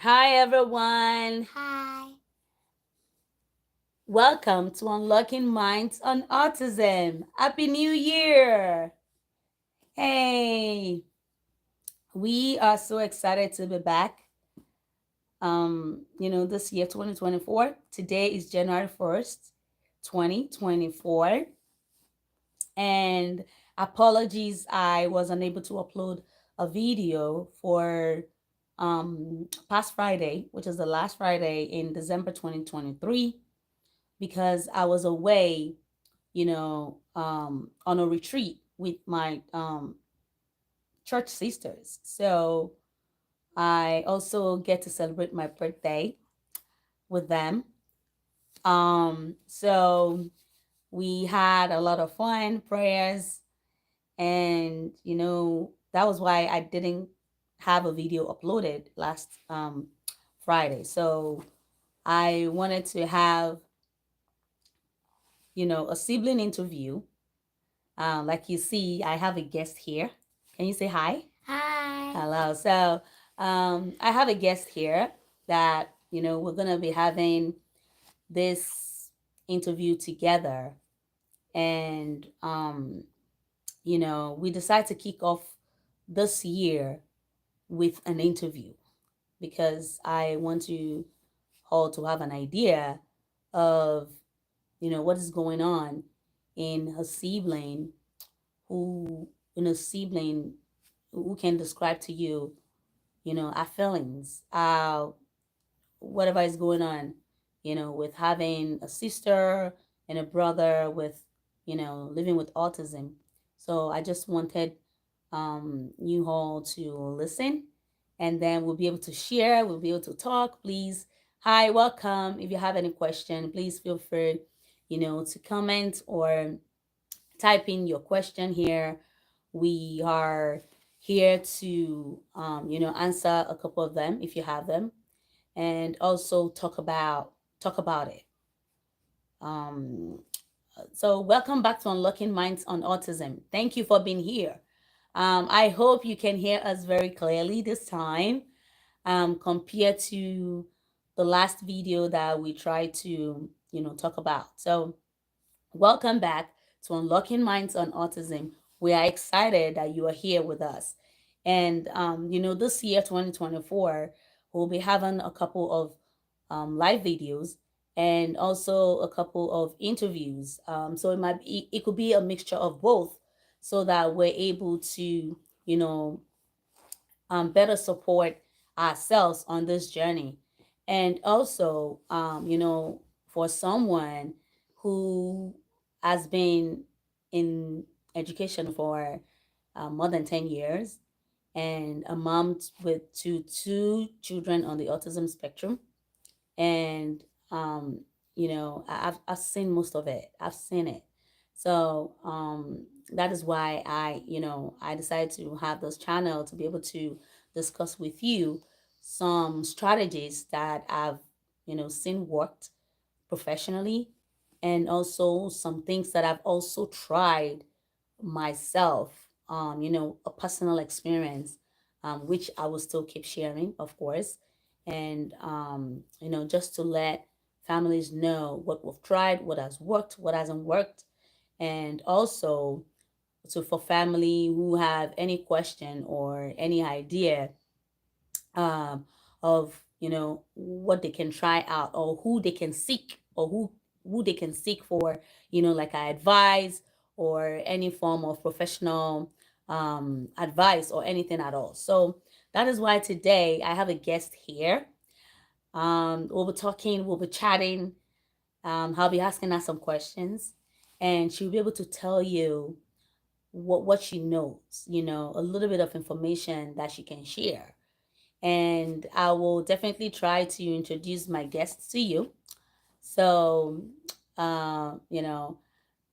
Hi, everyone. Hi. Welcome to Unlocking Minds on Autism. Happy New Year. Hey, we are so excited to be back. This year, 2024. Today is January 1st, 2024. And apologies, I was unable to upload a video for past Friday, which is the last Friday in December 2023, because I was away, on a retreat with my church sisters. So I also get to celebrate my birthday with them. So we had a lot of fun, prayers, and that was why I didn't have a video uploaded last Friday. So I wanted to have a sibling interview. Like you see, I have a guest here. Can you say hi? Hi. Hello. So I have a guest here that we're gonna be having this interview together, and we decided to kick off this year with an interview because I want you all to have an idea of what is going on in a sibling who in a sibling who can describe to you our feelings, whatever is going on, with having a sister and a brother with, living with autism. So I just wanted you all to listen, and then we'll be able to share, we'll be able to talk. Please, hi, welcome. If you have any question, please feel free, to comment or type in your question here. We are here to, answer a couple of them if you have them, and also talk about it. Um, so welcome back to Unlocking Minds on Autism. Thank you for being here. I hope you can hear us very clearly this time, compared to the last video that we tried to, talk about. So welcome back to Unlocking Minds on Autism. We are excited that you are here with us. And, this year, 2024, we'll be having a couple of live videos and also a couple of interviews. So it could be a mixture of both so that we're able to, you know, better support ourselves on this journey. And also, for someone who has been in education for more than 10 years, and a mom with two children on the autism spectrum. And, I've seen most of it. I've seen it. So that is why I decided to have this channel to be able to discuss with you some strategies that I've seen worked professionally, and also some things that I've also tried myself, a personal experience, which I will still keep sharing, of course. And, just to let families know what we've tried, what has worked, what hasn't worked. And also, so for family who have any question or any idea, um, of what they can try out, or who they can seek, or who they can seek for, like I advise, or any form of professional advice or anything at all. So that is why today I have a guest here. We'll be talking, we'll be chatting. I'll be asking her some questions, and she'll be able to tell you what she knows, a little bit of information that she can share. And I will definitely try to introduce my guests to you. So, uh, you know,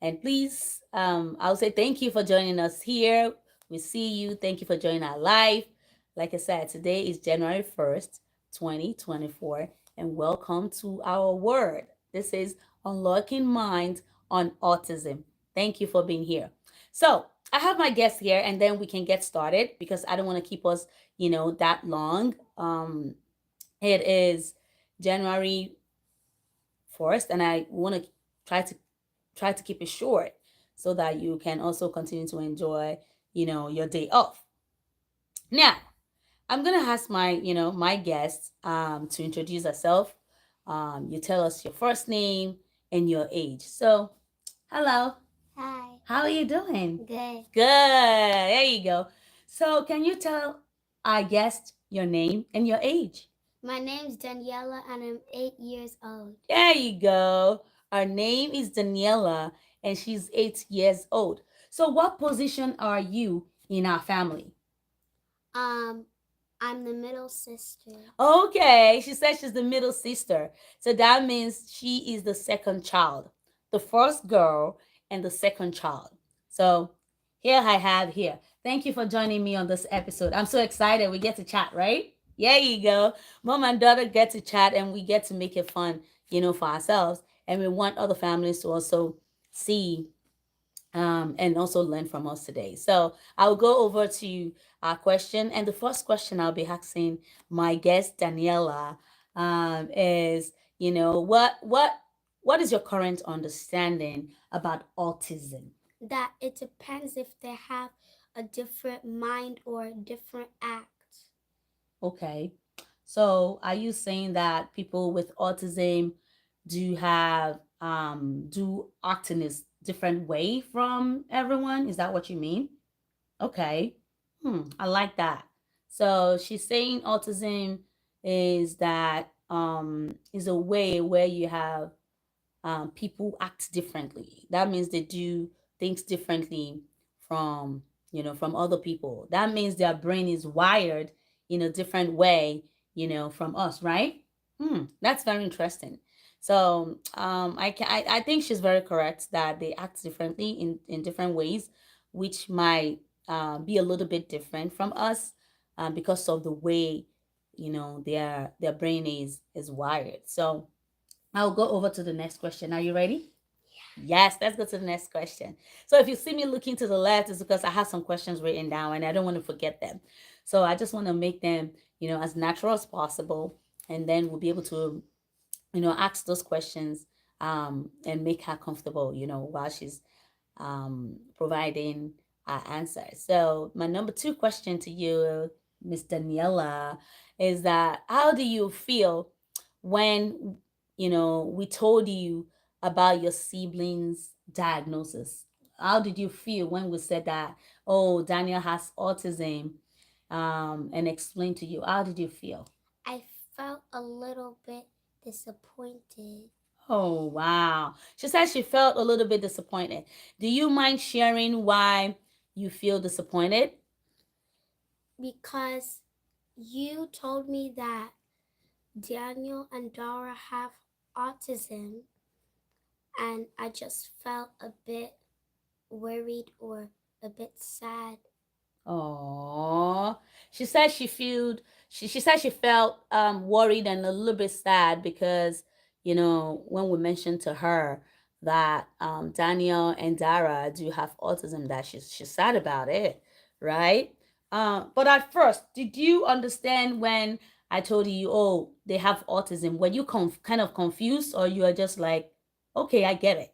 and please, I'll say thank you for joining us here. We see you. Thank you for joining our live. Like I said, today is January 1st, 2024, and welcome to our word. This is Unlocking Minds on Autism. Thank you for being here. So, I have my guest here, and then we can get started because I don't want to keep us, that long. It is January 1st, and I want to try to try to keep it short so that you can also continue to enjoy, your day off. Now, I'm gonna ask my guests to introduce herself. You tell us your first name and your age. So, hello. Hi. How are you doing? Good. Good. There you go. So, can you tell our guest your name and your age? My name's Daniela and I'm 8 years old. There you go. Her name is Daniela and she's 8 years old. So, what position are you in our family? Um, I'm the middle sister. Okay, she said she's the middle sister. So that means she is the second child, the first girl and the second child. So here I have here. Thank you for joining me on this episode. I'm so excited. We get to chat, right? Yeah, you go. Mom and daughter get to chat and we get to make it fun, for ourselves. And we want other families to also see and also learn from us today. So I'll go over to our question. And the first question I'll be asking my guest, Daniela, is, what is your current understanding about autism? That it depends if they have a different mind or a different act. Okay. So are you saying that people with autism do act in a different way from everyone? Is that what you mean? Okay. I like that. So she's saying autism is a way where you have people act differently. That means they do things differently from from other people. That means their brain is wired in a different way, from us, right? That's very interesting. So I think she's very correct that they act differently in different ways, which might be a little bit different from us because of the way their brain is wired. So I'll go over to the next question. Are you ready? Yes, let's go to the next question. So if you see me looking to the left, it's because I have some questions written down and I don't want to forget them. So I just want to make them, as natural as possible. And then we'll be able to, ask those questions and make her comfortable, while she's providing answers. So my number two question to you, Miss Daniela, is that how do you feel when we told you about your siblings' diagnosis? How did you feel when we said that, oh, Daniel has autism, and explained to you? How did you feel? I felt a little bit disappointed Oh, wow. She said she felt a little bit disappointed. Do you mind sharing why you feel disappointed? because you told me that Daniel and Dara have autism and I just felt a bit worried or a bit sad. Oh, she said she felt worried and a little bit sad because when we mentioned to her that Daniel and Dara do have autism, that she's sad about it, right? But at first, did you understand when I told you, oh, they have autism? Were you kind of confused, or you are just like, okay, I get it?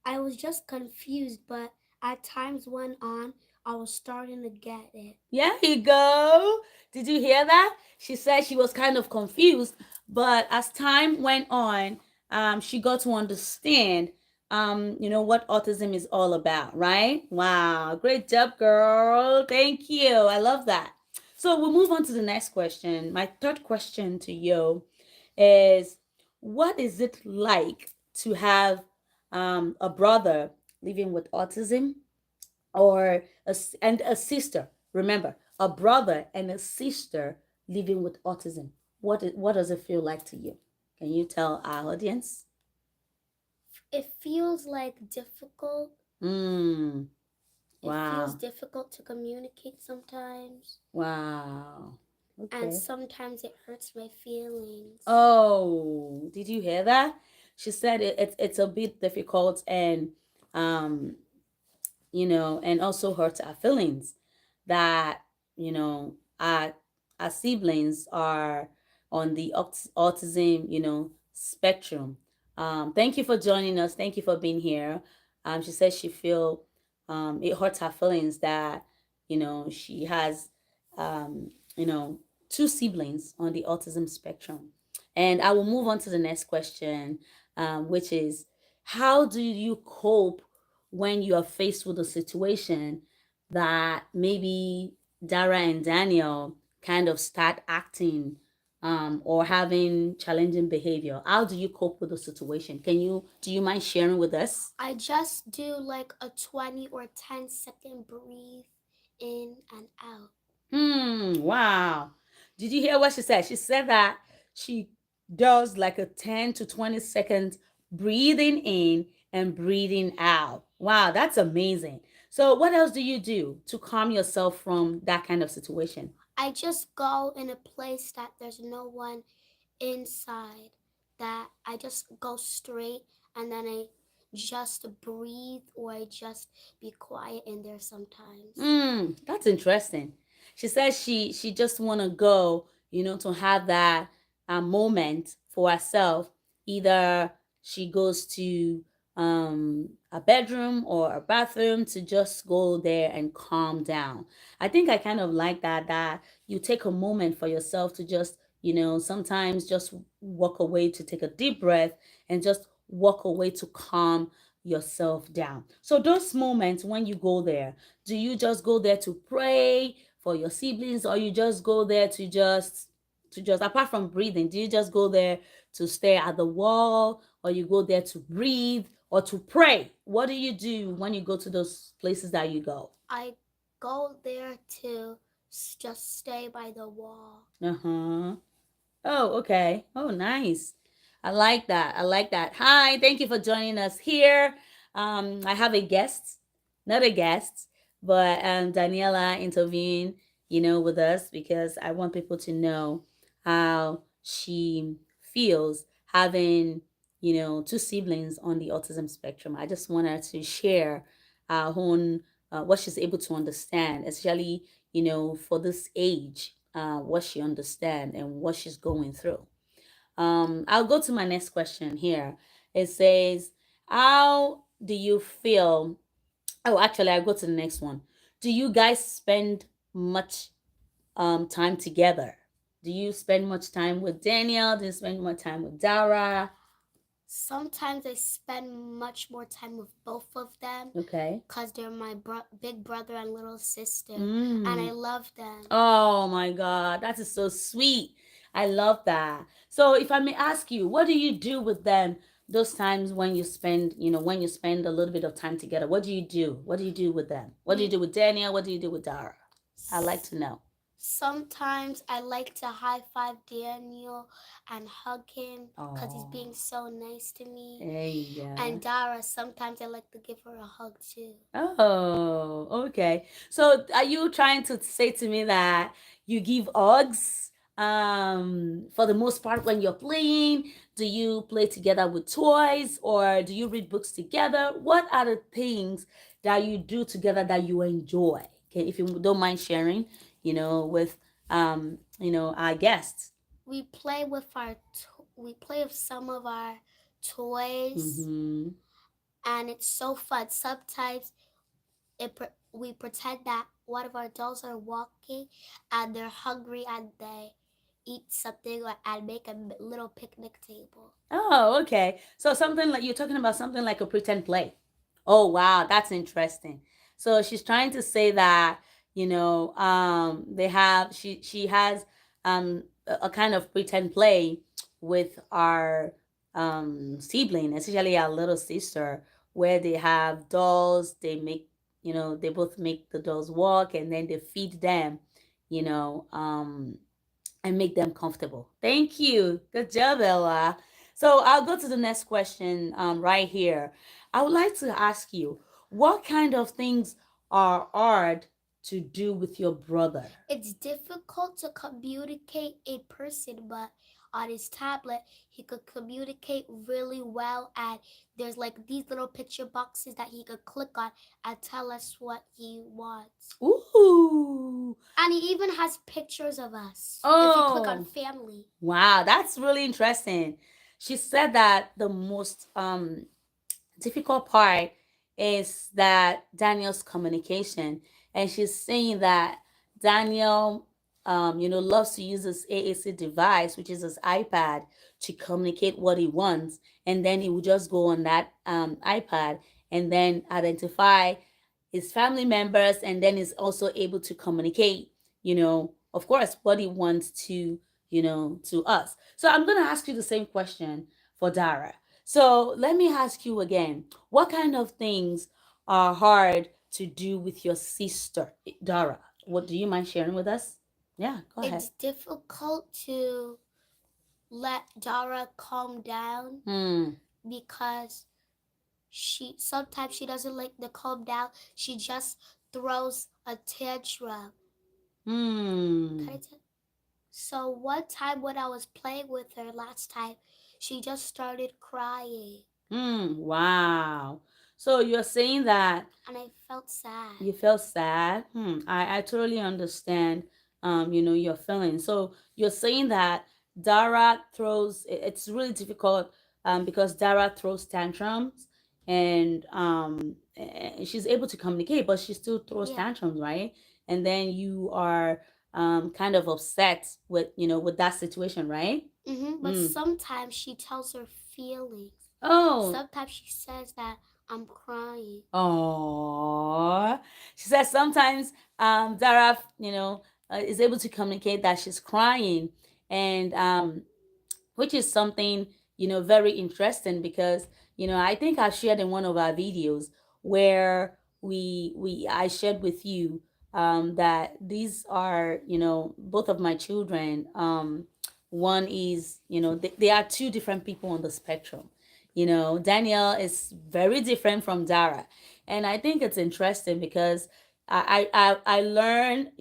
I was just confused, but as times went on, I was starting to get it. Yeah, you go. Did you hear that? She said she was kind of confused, but as time went on, she got to understand, what autism is all about, right? Wow, great job, girl. Thank you. I love that. So we'll move on to the next question. My third question to you is, what is it like to have a brother living with autism or and a sister? Remember, a brother and a sister living with autism. What does it feel like to you? Can you tell our audience? It feels like difficult. Mm, It feels wow. difficult to communicate sometimes, Wow. and Okay. sometimes it hurts my feelings. Oh, did you hear that? She said it's a bit difficult and um and also hurts our feelings that our siblings are on the autism, spectrum. Thank you for joining us. Thank you for being here. She says she feel it hurts her feelings that she has um, you know two siblings on the autism spectrum. And I will move on to the next question, which is, how do you cope when you are faced with a situation that maybe Dara and Daniel kind of start acting or having challenging behavior? How do you cope with the situation? Do you mind sharing with us? I just do like a 20 or 10-second breathe in and out. Wow. Did you hear what she said? She said that she does like a 10 to 20 seconds breathing in and breathing out. Wow, that's amazing. So, what else do you do to calm yourself from that kind of situation? I just go in a place that there's no one inside, that I just go straight and then I just breathe or I just be quiet in there sometimes. That's interesting. She says she just want to go, to have that moment for herself. Either she goes to a bedroom or a bathroom to just go there and calm down. I think I kind of like that you take a moment for yourself to just, sometimes just walk away to take a deep breath and just walk away to calm yourself down. So those moments when you go there, do you just go there to pray for your siblings, or you just go there to just apart from breathing, do you just go there to stare at the wall, or you go there to breathe or to pray? What do you do when you go to those places that you go? I go there to just stay by the wall. Uh-huh. Oh, okay. Oh, nice. I like that. I like that. Hi, thank you for joining us here. I have a guest, not a guest, but Daniela intervened, with us because I want people to know how she feels having, two siblings on the autism spectrum. I just want her to share our own what she's able to understand, especially for this age, what she understand and what she's going through. I'll go to my next question here. It says, how do you feel? Oh, actually, I'll go to the next one. Do you guys spend much time together? Do you spend much time with Daniel? Do you spend more time with Dara? Sometimes I spend much more time with both of them Okay. because they're my big brother and little sister, and I love them. Oh my God, that is so sweet. I love that. So if I may ask you, what do you do with them those times when you spend a little bit of time together? What do you do? What do you do with them? What do you do with Daniel? What do you do with Dara? I'd like to know. Sometimes I like to high five Daniel and hug him because he's being so nice to me. There you go. And Dara, sometimes I like to give her a hug too. Oh, okay. So are you trying to say to me that you give hugs for the most part when you're playing? Do you play together with toys, or do you read books together? What are the things that you do together that you enjoy? Okay, if you don't mind sharing, with our guests. We play with we play with some of our toys, Mm-hmm. and it's so fun. Sometimes we pretend that one of our dolls are walking and they're hungry and they eat something and make a little picnic table. Oh, okay. So something like you're talking about something like a pretend play. Oh, wow, that's interesting. So she's trying to say that, she has a kind of pretend play with our sibling, especially our little sister, where they have dolls, they both make the dolls walk and then they feed them, you know, um and make them comfortable. Thank you. Good job, Ella. So I'll go to the next question right here. I would like to ask you, what kind of things are hard to do with your brother? It's difficult to communicate in person, but on his tablet, he could communicate really well. And there's like these little picture boxes that he could click on and tell us what he wants. Ooh. And he even has pictures of us if you click on Oh. family. Wow, that's really interesting. She said that the most difficult part is that Daniel's communication, and she's saying that Daniel, loves to use his AAC device, which is his iPad, to communicate what he wants, and then he would just go on that iPad and then identify his family members, and then is also able to communicate, of course, what he wants to, to us. So I'm gonna ask you the same question for Dara. So let me ask you again, what kind of things are hard to do with your sister, Dara? What do you mind sharing with us? Yeah, go ahead. It's difficult to let Dara calm down Hmm. because she doesn't like to calm down. She just throws a tantrum. Hmm. Can I tell? So one time when I was playing with her last time, she just started crying. Hmm. Wow. So you're saying that And I felt sad. you felt sad. I totally understand your feelings. So you're saying that Dara it's really difficult because Dara throws tantrums, and she's able to communicate, but she still throws Yeah. tantrums, right? And then you are kind of upset with that situation, right? But sometimes she tells her feelings. Oh. Sometimes she says that I'm crying. Oh, she says sometimes Dara, is able to communicate that she's crying, and which is something very interesting because I think I shared in one of our videos where we I shared with you that these are both of my children. One is they are two different people on the spectrum. Daniel is very different from Dara, and I think it's interesting because I learned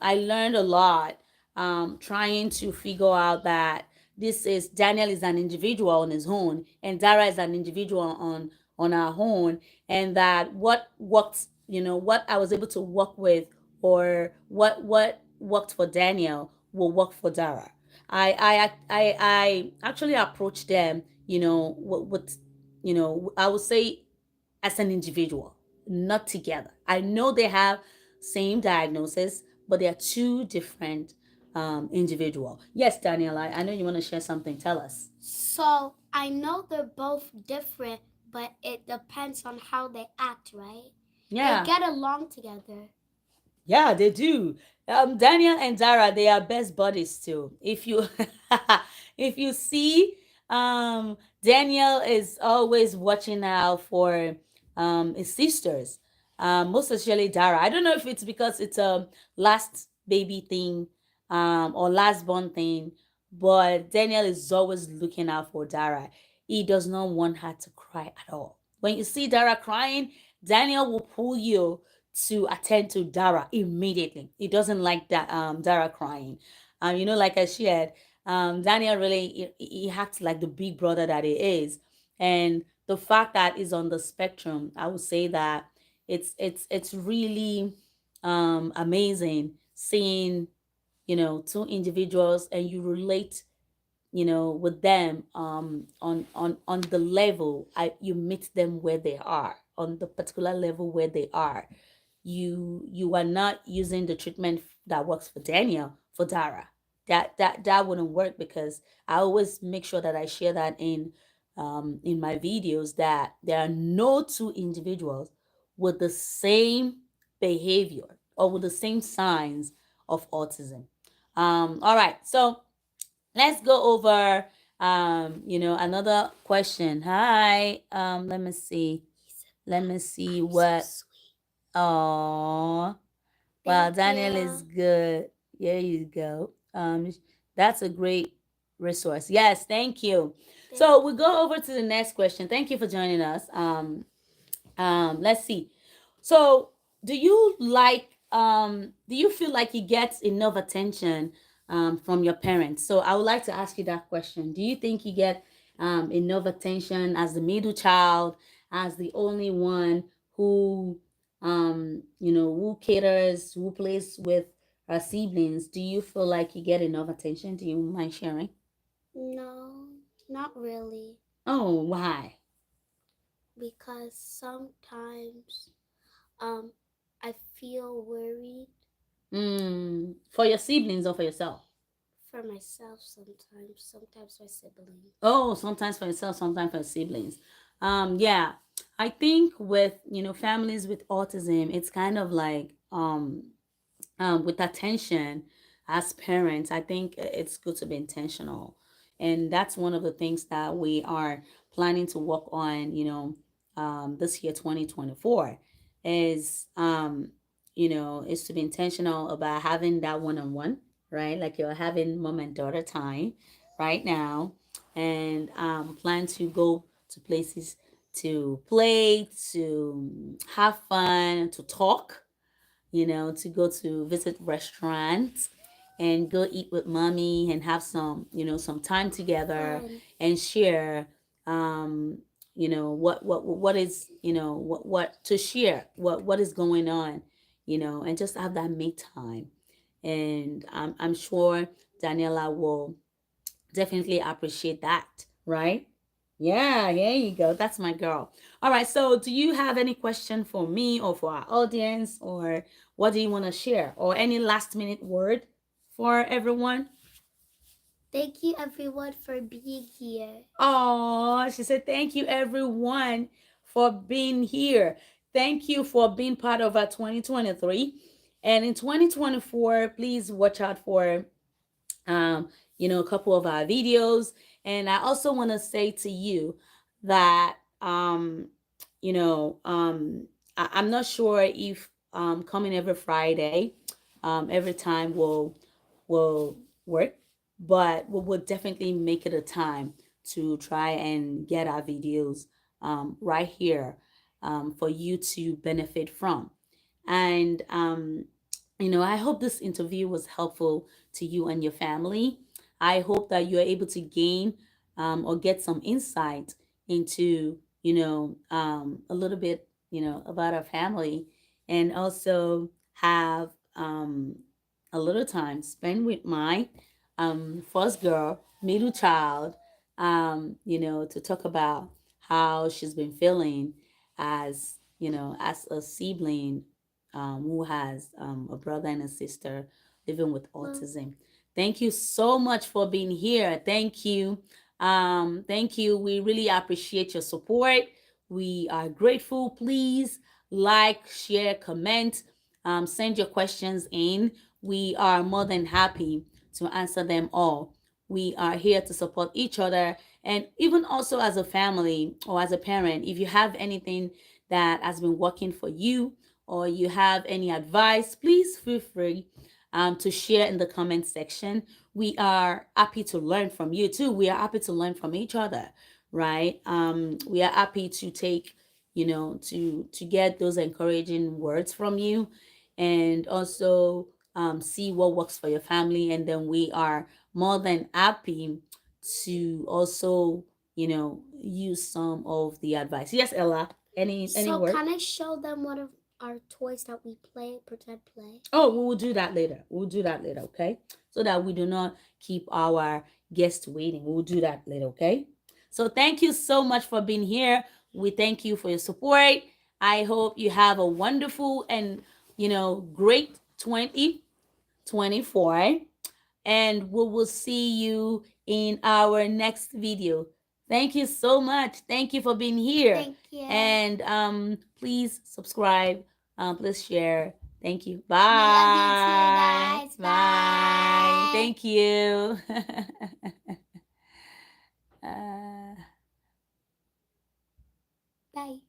I learned a lot trying to figure out that this is Daniel is an individual on his own, and Dara is an individual on our own, and that what worked, what I was able to work with, or what worked for Daniel will work for Dara. I actually approached them, with I would say as an individual, not together. I know they have same diagnosis, but they are two different individual. Yes, Daniel, I know you want to share something. Tell us. So I know they're both different, but it depends on how they act, right? They Yeah. get along together. Yeah, they do. Daniel and Dara, they are best buddies too. If you if you see, Daniel is always watching out for his sisters. Most especially Dara. I don't know if it's because it's a last baby thing, or last born thing, but Daniel is always looking out for Dara. He does not want her to cry at all. When you see Dara crying, Daniel will pull you to attend to Dara immediately. He doesn't like that Dara crying. Like I shared, Daniel really he acts like the big brother that he is, and the fact that he's on the spectrum, I would say that it's really amazing seeing two individuals and you relate with them on the level you meet them where they are, on the particular level where they are. You are not using the treatment that works for Daniel for Dara. That wouldn't work, because I always make sure that I share that in my videos, that there are no two individuals with the same behavior or with the same signs of autism. All right, so let's go over another question. Hi. Let me see. Let me see I'm so what. sweet. Oh, well, Thank Daniel is you. good. There you go. That's a great resource. Yes, thank you. Thank So we go over to the next question. Thank you for joining us. Let's see. So, do you feel like he gets enough attention from your parents. So I would like to ask you that question. Do you think you get enough attention as the middle child, as the only one who, who caters, who plays with her siblings? Do you feel like you get enough attention? Do you mind sharing? No, not really. Oh, why? Because sometimes um I feel worried For your siblings or for yourself? for myself sometimes my siblings. Oh, sometimes for yourself, sometimes for siblings. Yeah, I think with families with autism, it's kind of like with attention as parents. I think it's good to be intentional, and that's one of the things that we are planning to work on. This year, 2024, is is to be intentional about having that one-on-one, right? Like you're having mom and daughter time right now, and plan to go to places to play, to have fun, to talk, to go to visit restaurants and go eat with mommy and have some time together Fun. and share what is, what to share, what is going on, and just have that me time. And I'm sure Daniela will definitely appreciate that, right? Yeah, there you go. That's my girl. All right. So, do you have any question for me or for our audience, or what do you want to share, or any last minute word for everyone? Thank you everyone for being here. Oh, she said, thank you everyone for being here. Thank you for being part of our 2023. And in 2024, please watch out for um, a couple of our videos. And I also want to say to you that, you know, um, I'm not sure if coming every Friday, every time will work, but we will definitely make it a time to try and get our videos right here for you to benefit from. And I hope this interview was helpful to you and your family. I hope that you're able to gain or get some insight into, a little bit, about our family, and also have a little time spent with my first girl, middle child, to talk about how she's been feeling as, as a sibling who has a brother and a sister living with Well, autism. Thank you so much for being here. Thank you. Thank you. We really appreciate your support. We are grateful. Please like, share, comment, send your questions in. We are more than happy to answer them all. We are here to support each other, and even also as a family or as a parent, if you have anything that has been working for you, or you have any advice, please feel free to share in the comment section. We are happy to learn from you too. We are happy to learn from each other, right? We are happy to take, to get those encouraging words from you, and also see what works for your family. And then we are more than happy to also, use some of the advice. Yes, Ella. Any so word? can I show them one of our toys that we play, pretend play? Oh, we will do that later. We'll do that later, okay? So that we do not keep our guests waiting. We'll do that later, okay? So thank you so much for being here. We thank you for your support. I hope you have a wonderful and, great 2024. And we will see you in our next video. Thank you so much. Thank you for being here. Thank you. And please subscribe. Please share. Thank you. We love you too, Bye. guys. Bye. Bye. Thank you. uh... Bye.